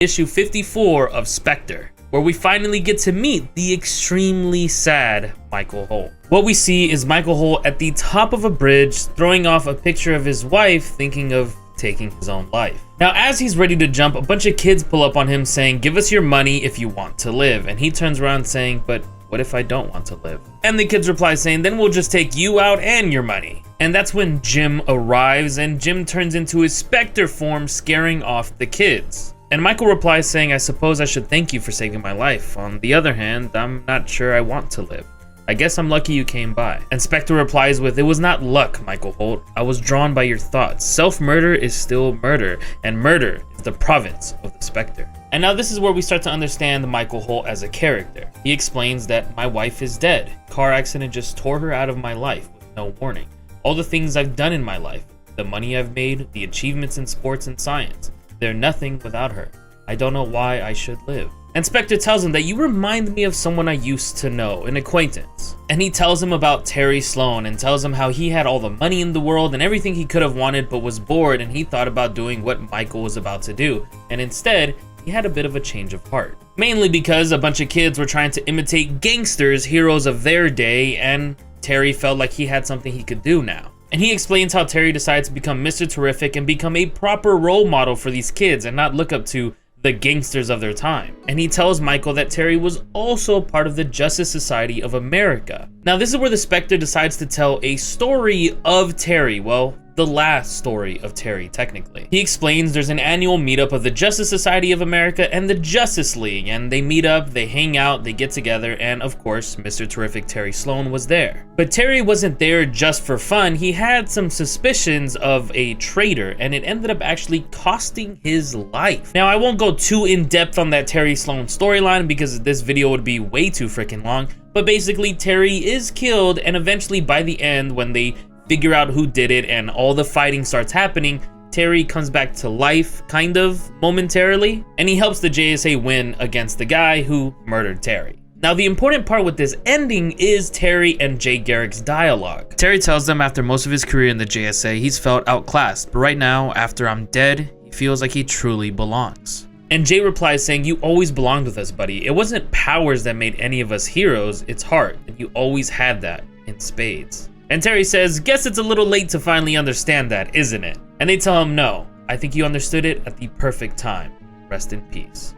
issue 54 of Spectre, where we finally get to meet the extremely sad Michael Holt. What we see is Michael Holt at the top of a bridge throwing off a picture of his wife, thinking of taking his own life. Now, as he's ready to jump, a bunch of kids pull up on him saying, "Give us your money if you want to live." And he turns around saying, "But what if I don't want to live?" And the kids reply saying, "Then we'll just take you out and your money." And that's when Jim arrives, and Jim turns into his Spectre form, scaring off the kids. And Michael replies saying, "I suppose I should thank you for saving my life. On the other hand, I'm not sure I want to live. I guess I'm lucky you came by." And Spectre replies with, "It was not luck, Michael Holt. I was drawn by your thoughts. Self-murder is still murder, and murder is the province of the Spectre." And now this is where we start to understand Michael Holt as a character. He explains that my wife is dead. Car accident just tore her out of my life with no warning. All the things I've done in my life, the money I've made, the achievements in sports and science, they're nothing without her. I don't know why I should live. And Spectre tells him that you remind me of someone I used to know, an acquaintance. And he tells him about Terry Sloan and tells him how he had all the money in the world and everything he could have wanted, but was bored, and he thought about doing what Michael was about to do. And instead, he had a bit of a change of heart. Mainly because a bunch of kids were trying to imitate gangsters, heroes of their day, and Terry felt like he had something he could do now. And he explains how Terry decided to become Mr. Terrific and become a proper role model for these kids and not look up to the gangsters of their time. And he tells Michael that Terry was also part of the Justice Society of America. Now this is where the Spectre decides to tell a story of Terry, well, the last story of Terry technically. He explains there's an annual meetup of the Justice Society of America and the Justice League, and they meet up, they hang out, they get together, and of course Mr. Terrific Terry Sloan was there. But Terry wasn't there just for fun. He had some suspicions of a traitor, and it ended up actually costing his life. Now I won't go too in depth on that Terry Sloan storyline because this video would be way too freaking long, but basically Terry is killed, and eventually by the end, when they figure out who did it and all the fighting starts happening, Terry comes back to life, kind of, momentarily, and he helps the JSA win against the guy who murdered Terry. Now the important part with this ending is Terry and Jay Garrick's dialogue. Terry tells them after most of his career in the JSA, he's felt outclassed, but right now, after I'm dead, he feels like he truly belongs. And Jay replies saying, "You always belonged with us, buddy. It wasn't powers that made any of us heroes, it's heart, and you always had that in spades." And Terry says, "Guess it's a little late to finally understand that, isn't it?" And they tell him, "No, I think you understood it at the perfect time. Rest in peace."